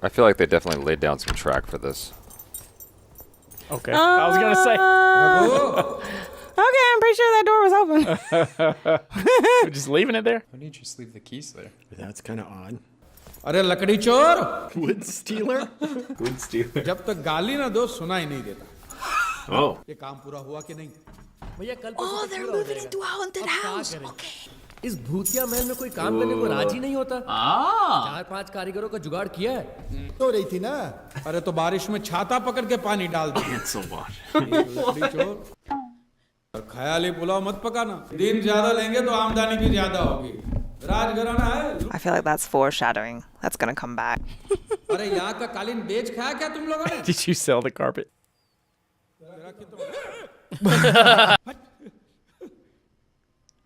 I feel like they definitely laid down some track for this. Okay. I was gonna say. Okay, I'm pretty sure that door was open. We're just leaving it there. Why didn't you just leave the keys there? That's kind of odd. अरे लकड़ी चोर Wood stealer? Wood stealer. जब तक गाली ना दो सुनाई नहीं देता Oh. ये काम पूरा हुआ कि नहीं Oh, they're moving into a haunted house. Okay. इस भूतिया महल में कोई काम करने को राजी नहीं होता। 4-5 कारीगरों का जुगाड़ किया है। तो रही थी ना अरे तो बारिश में छाता पकड़ के पानी डाल दो Cancel water. लकड़ी चोर और ख्याली पुलाव मत पकाना दिन ज्यादा लेंगे तो आमदनी भी ज्यादा होगी राजघराना है I feel like that's foreshadowing. That's gonna come back. अरे यहाँ का कालीन बेच खाया क्या तुम लोगों ने Did you sell the carpet?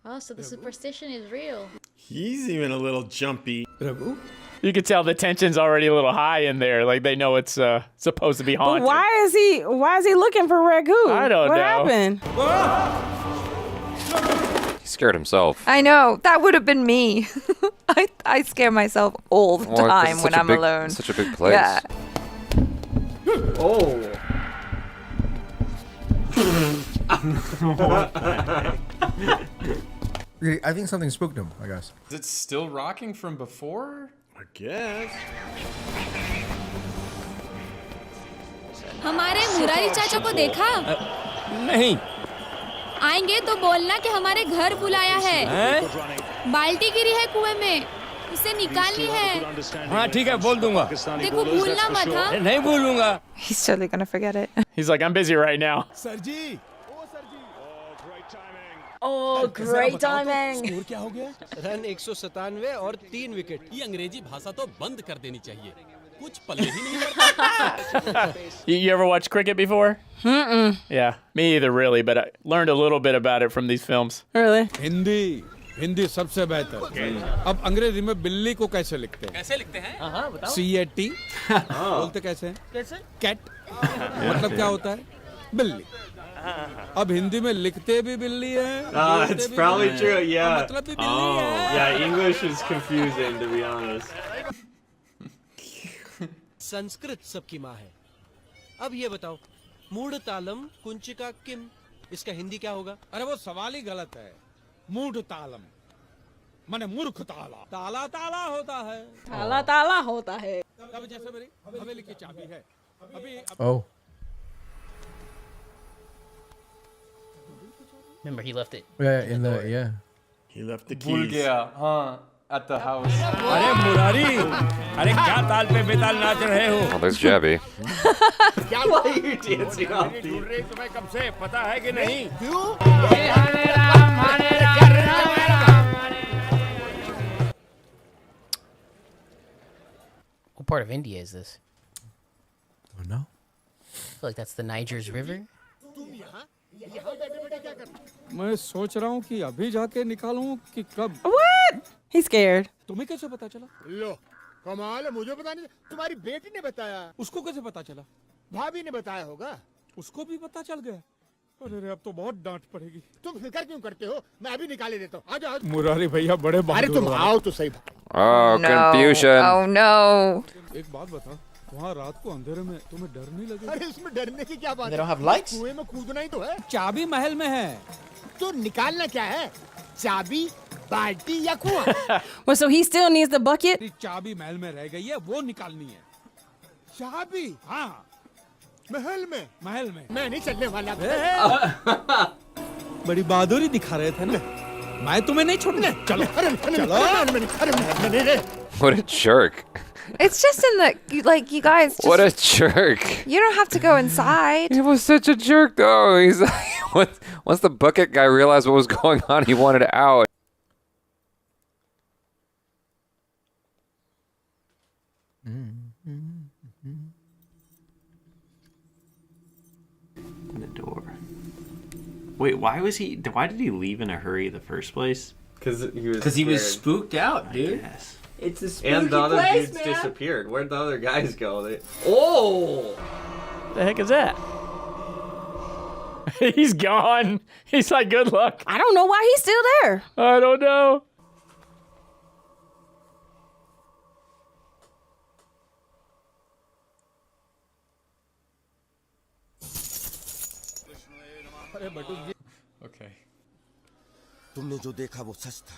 Oh, so the superstition is real. He's even a little jumpy. Raghu You can tell the tension's already a little high in there. Like they know it's supposed to be But haunted. why is he looking for Ragu? I don't what know. happened? He scared himself. I know. That would have been me. I scare myself all the Well, 'cause time it's when such a I'm big- alone. Such a big place. Yeah. Oh. I think something spooked him, I guess. Is it still rocking from before? I guess. हमारे मुरारी चाचा को देखा? नहीं। आएंगे तो बोलना कि हमारे घर बुलाया है। बाल्टी गिरी है कुएं में, उसे निकालनी है। हाँ ठीक है बोल दूंगा। देखो भूलना मत हाँ। नहीं भूलूंगा। He's totally gonna forget it. He's like, I'm busy right now. Sir ji Oh, great timing. Score क्या हो गया रन 197 और 3 विकेट। ये अंग्रेजी भाषा तो बंद कर देनी चाहिए कुछ पल्ले ही नहीं पड़ता You ever watch cricket before? Mm-mm. Yeah, me either really, but I learned a little bit about it from these films. Really? Hindi सबसे बेहतर अब अंग्रेजी में बिल्ली को कैसे लिखते हैं कैसे लिखते हैं हाँ बताओ। CAT बोलते कैसे हैं कैसे? कैट मतलब क्या होता है बिल्ली अब हिंदी में लिखते भी बिल्ली है It's probably true, yeah. मतलब भी बिल्ली है Yeah, English is confusing, to be honest. Sanskrit सबकी माँ है। अब ये बताओ मूढ़ तालम कुंचिका किम इसका हिंदी क्या होगा? अरे वो सवाल ही गलत है मूढ़ तालम माने मूर्ख ताला ताला ताला होता है ताला ताला होता है। अब जैसे मेरी हवेली की चाबी है अभी Oh. Remember he left it Yeah, yeah. He left the भूल keys. गया हाँ at the house. अरे मुरारी, अरे क्या ताल पे बेताल नाच रहे हो? Well, there's Jabby. Why are you dancing off the... ढूंढ रही तुम्हें कब से पता है कि नहीं? what part of India is this Oh no. I feel like that's the Niger's river मैं सोच रहा हूँ कि अभी जाके निकालूं कि कब What? He's scared. तुम्हें कैसे पता चला लो कमाल है मुझे पता नहीं तुम्हारी बेटी ने बताया उसको कैसे पता चला भाभी ने बताया होगा उसको भी पता चल गया अरे रे अब तो बहुत डांट पड़ेगी तुम फिक्र क्यों करते हो मैं अभी निकाले देता हूँ आ जाओ मुरारी भैया बड़े अरे बहादुर तुम हो। आओ तो सही Oh, No. confusion. Oh no. एक बात बता वहाँ रात को अंधेरे में तुम्हें डर नहीं लगे अरे इसमें डरने की क्या बात they don't है have lights कुएं में कूदना ही तो है चाबी महल में है तो निकालना क्या है चाबी बाल्टी या कुआं Well, so he still needs the bucket? तेरी चाबी महल में रह गई है वो निकालनी है चाबी हाँ महल में महल में मैं नहीं चलने वाला बड़ी बहादुरी दिखा रहे थे ना मैं तुम्हें नहीं छोड़ने चलो अरे What a jerk. It's just in the you guys. Just, What a jerk. you don't have to go inside. He was such a jerk, though. He's like, once the bucket guy realized what was going on, he wanted out. The door. Wait, why did he leave in a hurry in the first place? Because he was. because he was scared. spooked out dude Yes. it's a spooky And the other place dudes man disappeared. Where'd the other guys go? oh The heck is that? He's gone. He's like, good luck. I don't know why he's still there. I don't know. Okay. तुमने जो देखा वो सच था।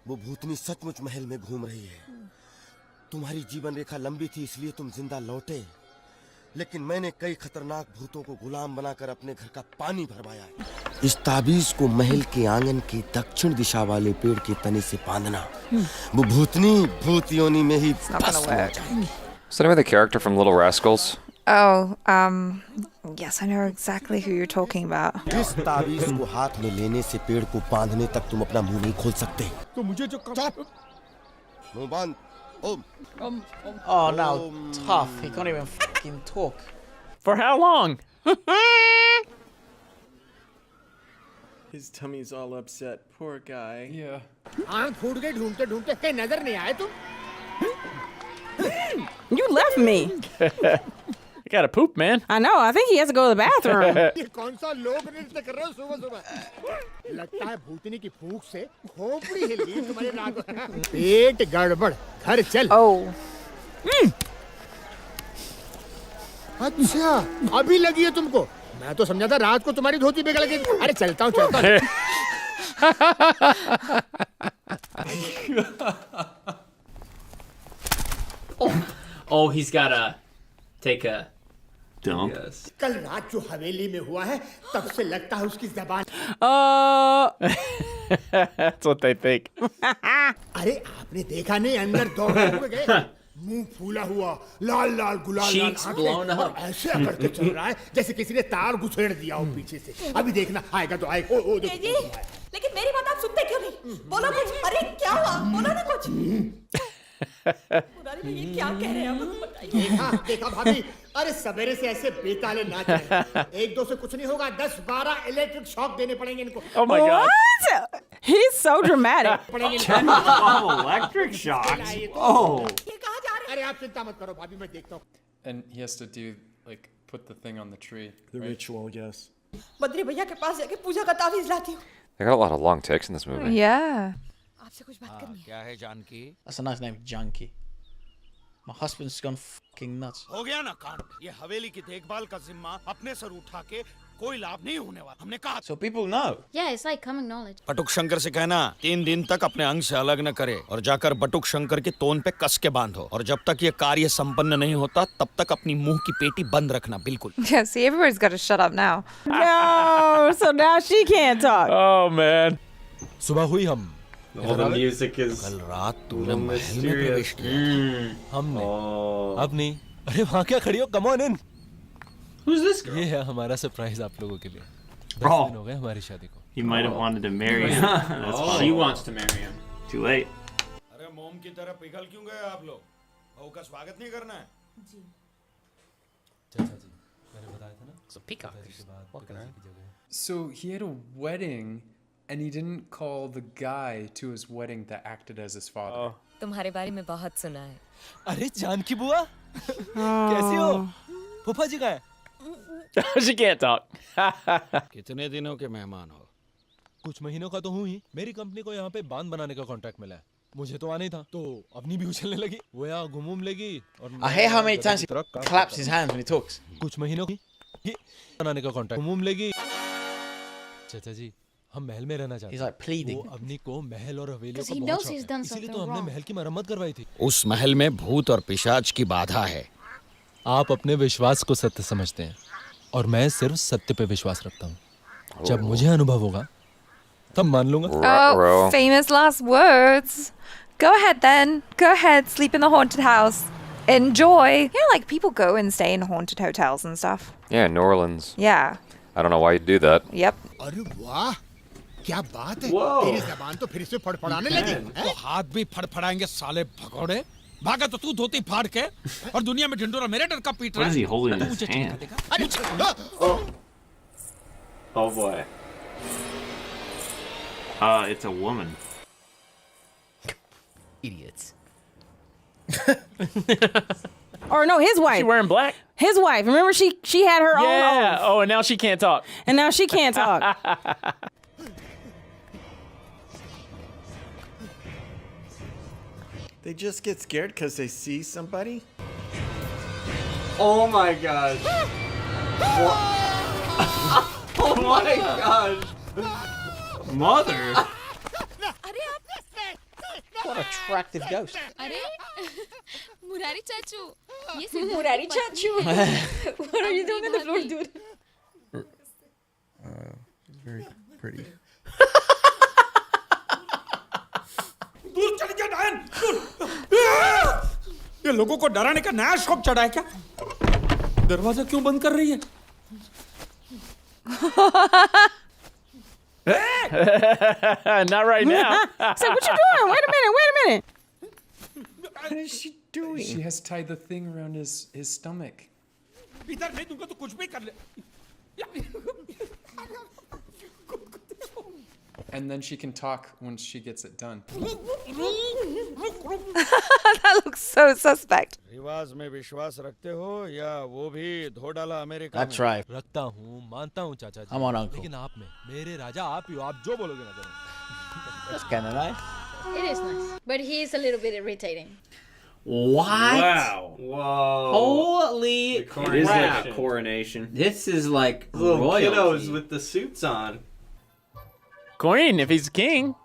वो भूतनी सचमुच महल में घूम रही है। तुम्हारी जीवन रेखा लंबी थी इसलिए तुम जिंदा लौटे, लेकिन मैंने कई खतरनाक भूतों को गुलाम बनाकर अपने घर का पानी भरवाया है। इस ताबीज को महल के आंगन के दक्षिण दिशा वाले पेड़ के तने से बांधना। वो भूतनी भूत योनि में ही भस्म हो जाएगी। Is that anybody the character from Little Rascals? Oh, yes, I know exactly who you're talking about. इस ताबीज को हाथ में लेने से पेड़ को बांधने तक तुम अपना मुंह नहीं खोल सकते। तो मुझे जो मुंह बांध। Oh no, tough. He can't even fucking talk. For how long? His tummy's all upset. Poor guy. Yeah. आँख फूट गई ढूंढते ढूंढते कहीं नजर नहीं आए तुम? You left me. You gotta poop, man. I know. I think he has to go to the bathroom. ये कौन सा लोग नृत्य कर रहे हो सुबह सुबह? लगता है भूतनी की फूंक से खोपड़ी हिल गई तुम्हारे नाक में। पेट गड़बड़, घर चल। Oh. अच्छा, अभी लगी है तुमको? मैं तो समझा था रात को तुम्हारी धोती बिगड़ गई। अरे चलता हूँ चलता हूँ। Oh, he's gotta take a dump. Yes. कल रात जो हवेली में हुआ है, तब से लगता है उसकी ज़बान। That's what they think. अरे आपने देखा नहीं अंदर दौड़ गए? मुंह फूला हुआ, लाल लाल गुलाल लाल आंखें, और ऐसे अकड़ के चल रहा है जैसे किसी ने तार घुसेड़ दिया हो पीछे से। अभी देखना आएगा तो आएगा। ओ देखो। लेकिन मेरी बात आप सुनते क्यों नहीं? बोलो कुछ। अरे क्या हुआ? बोलो ना कुछ। मुरारी ये क्या कह रहे हैं आप? बताइए। देखा भाभी, अरे सवेरे से ऐसे बेताले नाच रहे हैं। एक दो से कुछ नहीं होगा, 10-12 इलेक्ट्रिक शॉक देने पड़ेंगे इनको। Oh my god. What? He's so dramatic. Oh, electric shocks. Oh. ये कहाँ जा रहे हैं? अरे आप चिंता मत करो भाभी, मैं देखता हूँ। And he has to do, like, put the thing on the tree. The ritual, yes. Badri भैया के पास जाके पूजा का तावीज लाती हूँ। They got a lot of long takes in this movie. Yeah. आपसे कुछ बात करनी है। क्या है Janaki? That's a nice name, Junkie. My husband's gone fucking nuts. हो गया ना कांड। ये हवेली की देखभाल का जिम्मा अपने सर उठा के कोई लाभ नहीं होने वाला। हमने कहा। So people know. Yeah, it's like common knowledge. बटुक शंकर से कहना 3 दिन तक अपने अंग से अलग न करे और जाकर बटुक शंकर के तोन पे कस के बांधो, और जब तक ये कार्य संपन्न नहीं होता तब तक अपनी मुंह की पेटी बंद रखना बिल्कुल। Yeah, see, everybody's got to shut up now. No, so now she can't talk. Oh man. सुबह हुई हम All the music is कल रात तूने so महल में mysterious. प्रवेश किया। हमने Oh. अब नहीं। अरे वहाँ क्या खड़ी हो? Come on in. Who's this girl? ये है हमारा सरप्राइज आप लोगों के लिए। 10 Oh. दिन हो गए हमारी शादी को। He might have wanted to marry him. That's funny. She wants to marry him. Too late. अरे मोम की तरह पिघल क्यों गए आप लोग? बहू का स्वागत नहीं करना है? चाचा जी, मैंने बताया था ना। So peacock. So he had a wedding, and he didn't call the guy to his wedding that acted as his father. तुम्हारे बारे में बहुत सुना है। अरे जानकी बुआ, कैसी हो? फूफा जी कहाँ है? She can't talk. कितने दिनों के मेहमान हो? कुछ महीनों का तो हूँ ही। मेरी कंपनी को यहाँ पे बांध बनाने का कॉन्ट्रैक्ट मिला है। मुझे तो आना ही था, तो अपनी भी उछलने लगी। वो यहाँ घूम लेगी और I hate how many times he claps his hands when he talks. कुछ महीनों की बनाने का कॉन्ट्रैक्ट घूम लेगी। चाचा जी, हम महल में रहना चाहते He's हैं। like pleading. वो अपनी को महल और हवेलियों Because का he बहुत knows शौक he's है। done इसीलिए तो something हमने wrong. महल की मरम्मत करवाई थी। उस महल में भूत और पिशाच की बाधा है। आप अपने विश्वास को सत्य समझते हैं और मैं सिर्फ सत्य पे विश्वास रखता हूँ। जब मुझे अनुभव होगा तब मान लूंगा। Oh, famous last words. Go ahead then. Go ahead, sleep in the haunted house. Enjoy. You know, like people go and stay in haunted hotels and stuff. Yeah, New Orleans. Yeah. I don't know why you'd do that. Yep. अरे वाह, क्या बात है? तेरी ज़बान तो फिर से फड़फड़ाने लगी। तो हाथ भी फड़फड़ाएंगे साले भगोड़े। भागा तो तू धोती फाड़ के और दुनिया में ढिंडोरा मेरे डर का पीट रहा What है। is he holding in his hand? Oh boy. It's a woman. Idiots. Or no, his wife. She wearing black? His wife. Remember she had her own Yeah. oath. Oh, and now she can't talk. And now she can't talk. They just get scared because they see somebody? Oh my god. Oh my gosh. Mother. What attractive ghost. अरे मुरारी चाचू ये सिर्फ मुरारी चाचू what are you doing on the floor dude Very pretty. दूर चल गया डायन ये लोगों को डराने का नया शौक चढ़ा है क्या दरवाजा क्यों बंद कर रही है Not right now. So what you doing? Wait a minute. What is she doing? She has tied the thing around his stomach. इधर नहीं दूंगा तो कुछ भी कर ले And then she can talk once she gets it done. That looks so suspect. रिवाज में विश्वास रखते हो या वो भी धो डाला अमेरिका That's में? right. रखता हूँ, मानता हूँ चाचा जी। I'm on uncle. लेकिन आप में, मेरे राजा आप ही हो, आप जो बोलोगे ना करूँ। That's kind of nice. it is nice but he is a little bit irritating What? Wow. Whoa. Holy It is like a coronation. This is like little royalty. kiddos with the suits on. Queen, if he's king.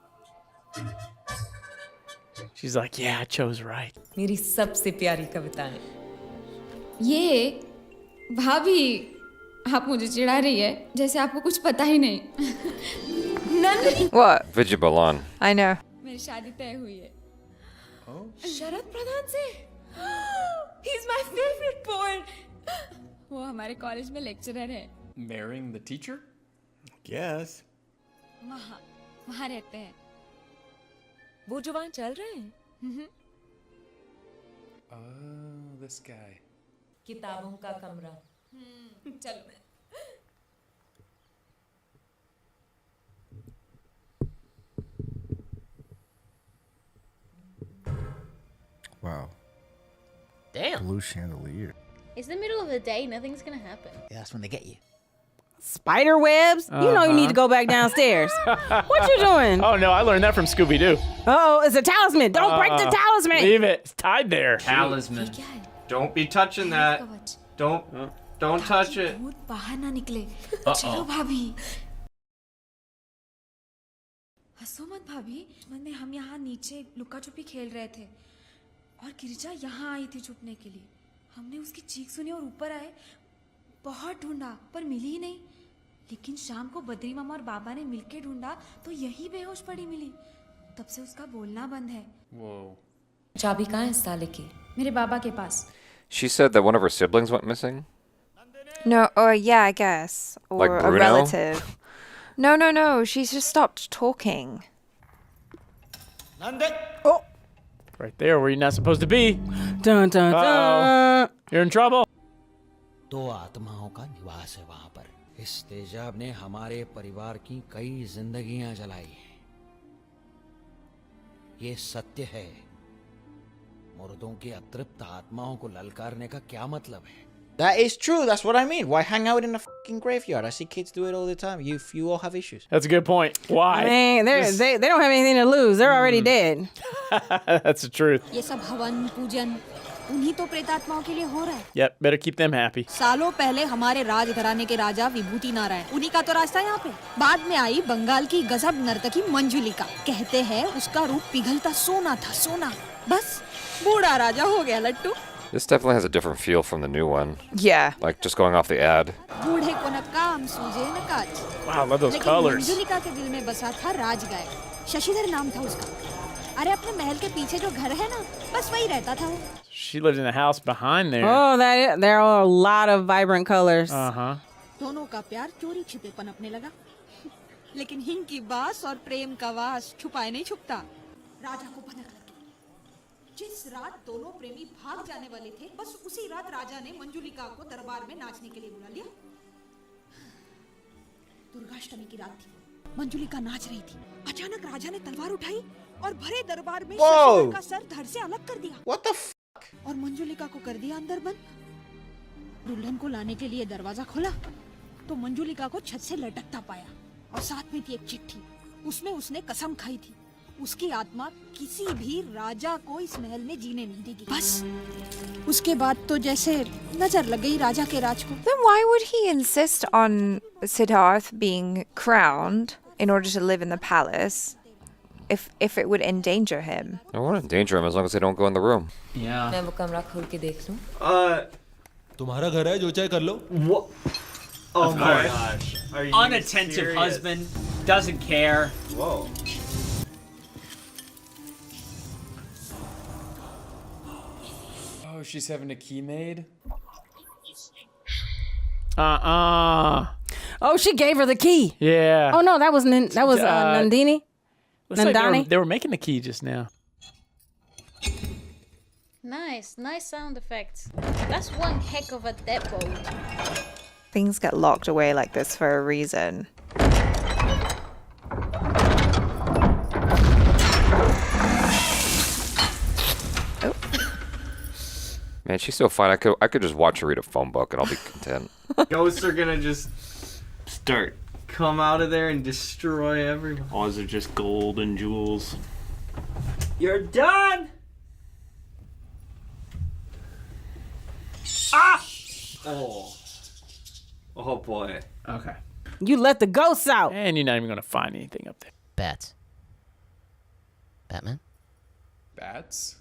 She's like, yeah, I chose right. मेरी सबसे प्यारी कविताएं ये भाभी आप मुझे चिढ़ा रही है जैसे आपको कुछ पता ही नहीं Nandini What? Vijay Balan. I know. मेरी शादी तय हुई है शरद प्रधान से he is my favorite poet वो हमारे कॉलेज में लेक्चरर है Marrying the teacher? Yes. वहाँ रहते हैं वो जो वहाँ चल रहे हैं Oh, this guy. किताबों का कमरा चलो Wow. Damn. Blue chandelier. it's the middle of the day nothing's gonna happen Yeah, that's when they get you. Spider webs? You know you need to go back downstairs. What you doing? Oh, no, I learned that from Scooby-Doo. Oh, it's a talisman. Don't break the talisman. Leave it. It's tied there. Talisman. Don't be touching that. Don't touch it. भूत बाहर ना निकले चलो भाभी हंसो मत भाभी बचपन में हम यहाँ नीचे लुका छुपी खेल रहे थे और गिरिजा यहाँ आई थी छुपने के लिए हमने उसकी चीख सुनी और ऊपर आए बहुत ढूंढा पर मिली ही नहीं लेकिन शाम को बद्री मामा और बाबा ने मिलके ढूंढा तो यही बेहोश पड़ी मिली तब से उसका बोलना बंद है Whoa. चाबी कहाँ है इस ताले की मेरे बाबा के पास She said that one of her siblings went missing. No, or yeah, I guess. Or Like a Bruno? relative. No. She's just stopped talking. Oh, Right there where you're not supposed to be. Dun dun dun. You're in trouble. दो आत्माओं का निवास है वहां पर इस तेजाब ने हमारे परिवार की कई जिंदगियां जलाई हैं ये सत्य है मुर्दों की अतृप्त आत्माओं को ललकारने का क्या मतलब है That is true. That's what I mean. Why hang out in a fucking graveyard? I see kids do it all the time. You all have issues. That's a good point. Why? Man, they don't have anything to lose. They're already dead. That's the truth. ये सब हवन पूजन उन्हीं तो प्रेतात्माओं के लिए हो रहा है Yep, better keep them happy. सालों पहले हमारे राज घराने के राजा विभूति नारायण उन्हीं का तो रास्ता यहाँ पे बाद में आई बंगाल की गजब नर्तकी मंजुलिका कहते हैं उसका रूप पिघलता सोना था सोना बस बूढ़ा राजा हो गया लट्टू This definitely has a different feel from the new one. Yeah. Like just going off the ad. बूढ़े को न काम सूझे न काज Wow, I love those लेकिन colors. मंजुलिका के दिल में बसा था राजगाय शशिधर नाम था उसका अरे अपने महल के पीछे जो घर है ना बस वही रहता था वो She lived in the house behind there. Oh, there are a lot of vibrant colors. Uh-huh. दोनों का प्यार चोरी छिपे पनपने लगा लेकिन हिंग की बास और प्रेम का वास छुपाए नहीं छुपता राजा को भनक लगी जिस रात दोनों प्रेमी भाग जाने वाले थे बस उसी रात राजा ने मंजुलिका को दरबार में नाचने के लिए बुला लिया दुर्गाष्टमी की रात थी मंजुलिका नाच रही थी अचानक राजा ने तलवार उठाई और भरे दरबार में शशिधर का सर धड़ से अलग कर दिया What the fuck? और मंजुलिका को कर दिया अंदर बंद दुल्हन को लाने के लिए दरवाजा खोला तो मंजुलिका को छत से लटकता पाया और साथ में थी एक चिट्ठी उसमें उसने कसम खाई थी उसकी आत्मा किसी भी राजा को इस महल में जीने नहीं देगी। बस उसके बाद तो जैसे नजर लग गई राजा के राज को। Then why would he insist on Siddharth being crowned in order to live in the palace if it would endanger him? I won't endanger him as long as they don't go in the room. Yeah. मैं वो कमरा खोल के देख लूं? तुम्हारा घर है, जो चाहे कर लो। Oh my gosh. Are you Unattentive serious? husband, doesn't care. Whoa. Oh, she's having a key made? Oh, she gave her the key. Yeah. Oh no, that was Nandini. Looks like Nandani. they were making the key just now. Nice sound effects. That's one heck of a deadbolt. Things get locked away like this for a reason. Man, she's so fine. I could just watch her read a phone book and I'll be content. Ghosts are gonna just start come out of there and destroy everyone. All those are just gold and jewels. You're done. Ah! Oh boy. Okay. You let the ghosts out. And you're not even gonna find anything up there. Bats. Batman? Bats?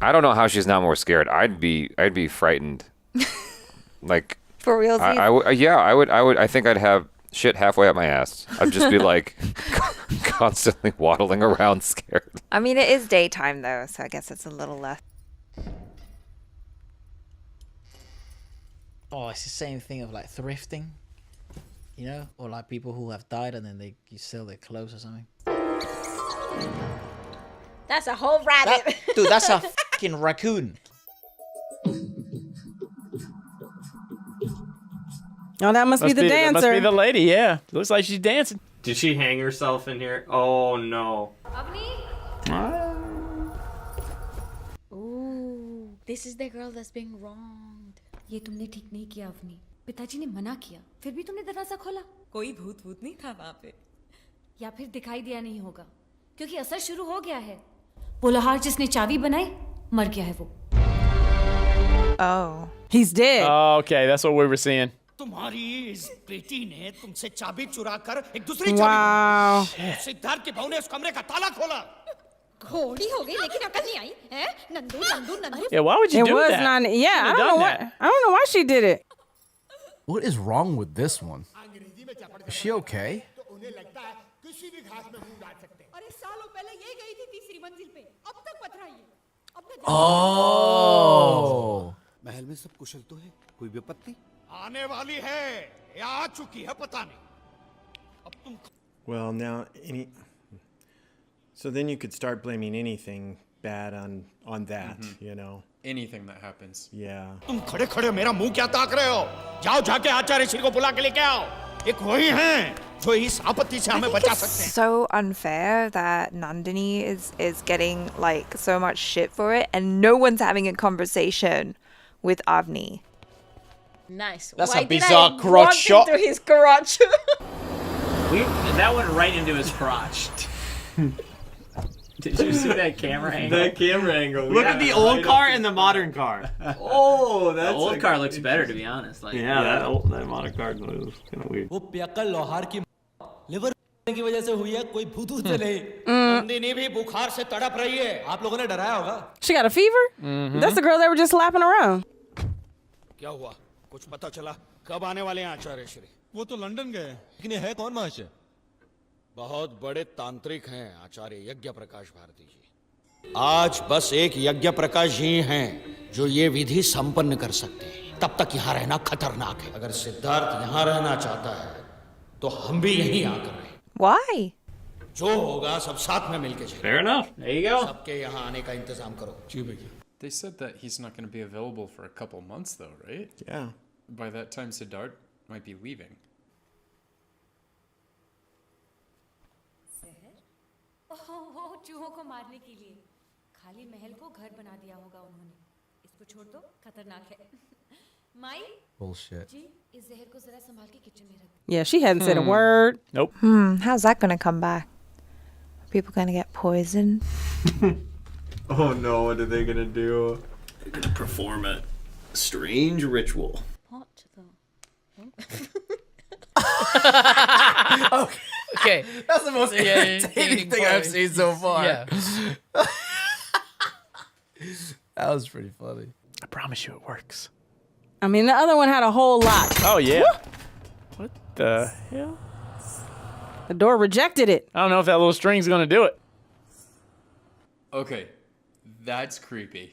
I don't know how she's not more scared. I'd be frightened. Like For real? I think I'd have shit halfway up my ass. I'd just be like constantly waddling around scared. I mean, it is daytime though, so I guess it's a little less. Oh, it's the same thing of like thrifting, you know, or like people who have died and then you sell their clothes or something. That's a whole rabbit. Dude, that's a fucking raccoon. Oh, that must be the dancer. That must be the lady, yeah. Looks like she's dancing. Did she hang herself in here? Oh no. Ooh, this is the girl that's being wronged. ये तुमने ठीक नहीं किया अवनी। पिताजी ने मना किया, फिर भी तुमने दरवाजा खोला। कोई भूत नहीं था वहाँ पे। या फिर दिखाई दिया नहीं होगा, क्योंकि असर शुरू हो गया है। वो लोहार जिसने चाबी बनाई, मर गया है वो। Oh. He's dead. Oh, okay, that's what we were seeing. तुम्हारी इस बेटी ने तुमसे चाबी चुरा कर एक दूसरी Wow. चाबी सिद्धार्थ के बहू ने उस कमरे का ताला खोला। घोड़ी हो गई लेकिन अकल नहीं आई हैं? Nandu. Yeah, why would you It do was that? not. Yeah, I Shouldn't don't have know done I don't know why she did it. What is wrong with this one? Is she okay? अरे सालों पहले ये गई थी तीसरी मंजिल पे, अब तक पथराई है। Oh. महल में सब कुशल तो है, कोई विपत्ति? आने वाली है या आ चुकी है पता नहीं। अब तुम Well, now so then you could start blaming anything bad on that, you know. Anything that happens. Yeah. तुम खड़े खड़े मेरा मुंह क्या ताक रहे हो? जाओ जाके आचार्य श्री को बुला के लेके आओ। एक वही हैं जो इस आपत्ति से हमें बचा सकते हैं। So unfair that Nandini is getting like so much shit for it, and no one's having a conversation with Avni. Nice. That's Why a did bizarre I crotch walk shot. into his crotch? That went right into his crotch. Did you see that camera angle? That camera angle. Look at the old car and the modern car. Oh, that's the old car looks better, to be honest. Like, that modern car was kind of weird. वो पियक्कड़ लोहार की liver की वजह से हुई है, कोई भूत से नहीं। नंदिनी भी बुखार से तड़प रही है। आप लोगों ने डराया होगा। She got a fever? That's the girl they were just slapping around. क्या हुआ? कुछ पता चला? कब आने वाले हैं आचार्य श्री? वो तो लंदन गए। लेकिन है कौन महाशय? बहुत बड़े तांत्रिक हैं आचार्य यज्ञ प्रकाश भारती जी। आज बस एक यज्ञ प्रकाश जी हैं जो ये विधि संपन्न कर सकते हैं। तब तक यहाँ रहना खतरनाक है। अगर सिद्धार्थ यहाँ रहना चाहता है तो हम भी यहीं आकर रहें। Why? जो होगा सब साथ में मिलके चलें। Fair enough. There you go. सबके यहाँ आने का इंतजाम करो। जी भैया। They said that he's not going to be available for a couple months, though, right? Yeah. By that time, Siddharth might be leaving. वो चूहों को मारने के लिए खाली महल को घर बना दिया होगा उन्होंने. इसको छोड़ दो, खतरनाक है. माई Bullshit. जी इस जहर को जरा संभाल के किचन में रख. Yeah, she hadn't said a word. Nope. How's that gonna come back? Are people gonna get poisoned? Oh no, what are they gonna do? They're gonna perform a strange ritual. What though? Okay. That's the most Yeah, entertaining thing I've seen so far. Yeah. That was pretty funny. I promise you it works. I mean, the other one had a whole lot. Oh, yeah. What the hell? The door rejected it. I don't know if that little string's gonna do it. Okay, that's creepy.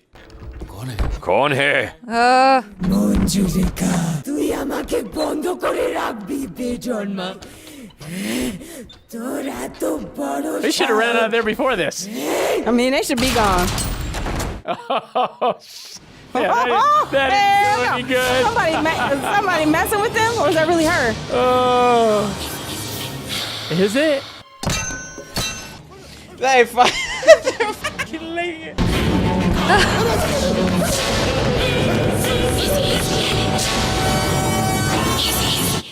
कौन है? মঞ্জুলিকা তুই আমাকে বন্ধ করে রাখবি বেজন্মা তোর এত বড় They should have ran out of there before this. I mean, they should be gone. Oh, that ain't looking good. Somebody messing with them, or is that really her? Oh, is it? They're fucking laying.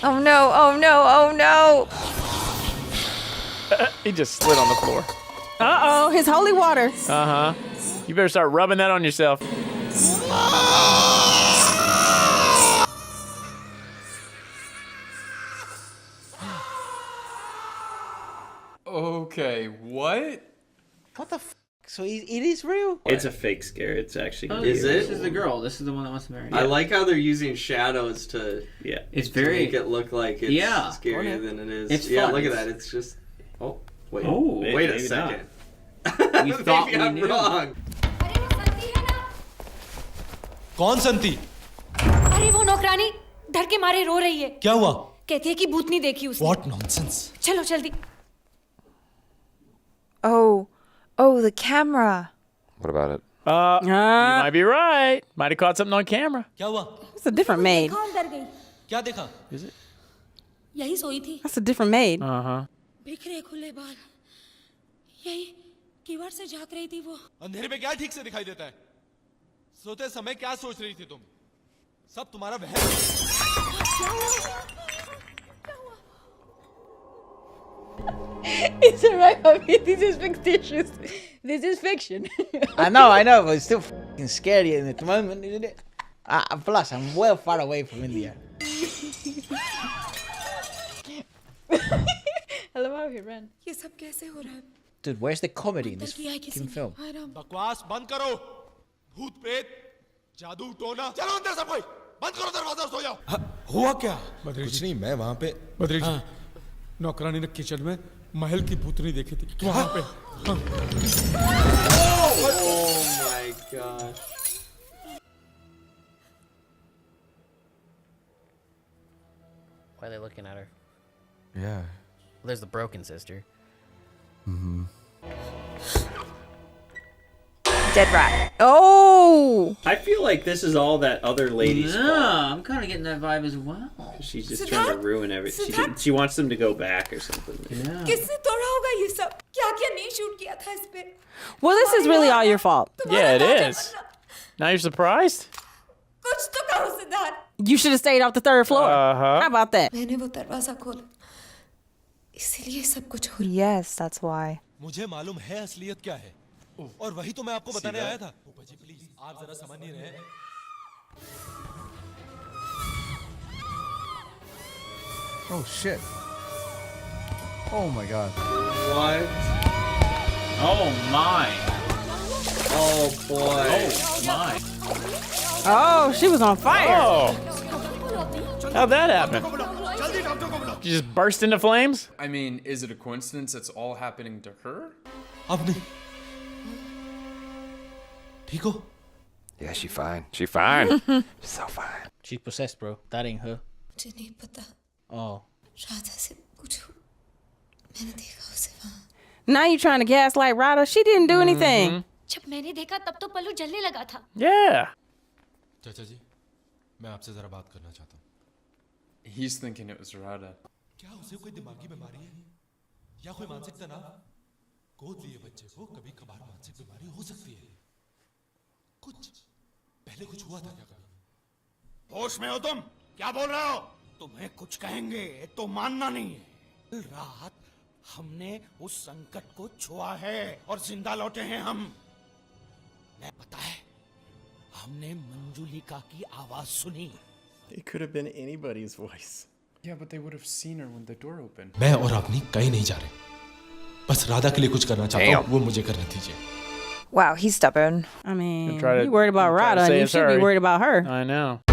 Oh no, oh no, oh no. He just slid on the floor. Uh-oh, his holy water. Uh-huh. You better start rubbing that on yourself. Okay, what? What the f? So it is real? It's a fake scare. It's actually. Oh, Is this it? is the girl. This is the one that wants to marry. I like how they're using shadows to It's to very make it look like it's Yeah. scarier than it is. It's yeah, fun. look at that. It's just. Oh wait. Oh, wait a maybe second. We thought Maybe we I'm knew. wrong. कौन संती? अरे वो नौकरानी डर के मारे रो रही है. क्या हुआ? कहती है कि भूतनी देखी उसने. What nonsense? चलो जल्दी. Oh, the camera. What about it? You might be right. Might have caught something on camera. क्या हुआ? It's a different maid. कौन डर गई? क्या देखा? Is it? यही सोई थी. That's a different maid. Uh-huh. बिखरे खुले बाल. यही कीवाड़ से झांक रही थी वो. अंधेरे में क्या ठीक से दिखाई देता है? सोते समय क्या सोच रही थी तुम? सब तुम्हारा It's alright, Bobby. This is fictitious. This is fiction. I know, but it's still fucking scary at the moment, isn't it? Plus, I'm well far away from India. Hello, how you ran? ये सब कैसे हो रहा है? Dude, where's the comedy in this fucking film? बकवास बंद करो। भूत प्रेत, जादू टोना। चलो अंदर सब कोई। बंद करो दरवाजा और सो जाओ। हुआ क्या? कुछ नहीं, मैं वहां पे। बद्री जी, नौकरानी ने किचन में महल की भूतनी देखी थी वहां पे। Oh my gosh. Why are they looking at her? Yeah. Well, there's the broken sister. Mm-hmm. Dead rat. Oh! I feel like this is all that other lady's No, fault. I'm kind of getting that vibe as well. She's just trying to ruin everything. She wants them to go back or something. Yeah. किसने तोड़ा होगा ये सब? क्या नहीं shoot किया था इस पे? Well, this is really all your fault. Yeah, it is. Now you're surprised? कुछ तो करो Siddharth. You should have stayed off the third floor. Uh-huh. How about that? मैंने वो दरवाजा खोला. इसीलिए सब कुछ हो. Yes, that's why. मुझे मालूम है असलियत क्या है और वही तो मैं आपको बताने आया था। जी प्लीज, आप जरा समझ नहीं रहे। Oh shit. Oh my god. What? Oh my. Oh boy. Oh my. Oh, she was on fire. Oh. How'd that happen? You just burst into flames? I mean, is it a coincidence that's all happening to her? अब नहीं। ठीक हो? Yeah, she fine. She fine. She's so fine. She's possessed, bro. That ain't her. मुझे नहीं पता. Oh. Radha से पूछो. मैंने देखा उसे वहाँ. Now you trying to gaslight Rada? She didn't do anything. जब मैंने देखा तब तो पल्लू जलने लगा था। Yeah. चाचा जी, मैं आपसे जरा बात करना चाहता हूँ। He's thinking it was Radha. क्या उसे कोई दिमागी बीमारी है या कोई मानसिक तनाव? गोद लिए बच्चे को कभी कभार मानसिक बीमारी हो सकती है। कुछ पहले कुछ हुआ था क्या कभी? होश में हो तुम? क्या बोल रहे हो? तुम्हें कुछ कहेंगे तो मानना नहीं है। कल रात हमने उस संकट को छुआ है और जिंदा लौटे हैं हम। मैं पता है, हमने मंजुलिका की आवाज सुनी। It could have been anybody's voice. Yeah, but they would have seen her when the door opened. मैं और अपनी कहीं नहीं जा रहे, बस राधा के लिए कुछ करना चाहता हूँ, वो मुझे करने दीजिए। Wow, he's stubborn. I mean, Try to- you worried about try to Radha, say and you it's should be sorry. worried about her. I know.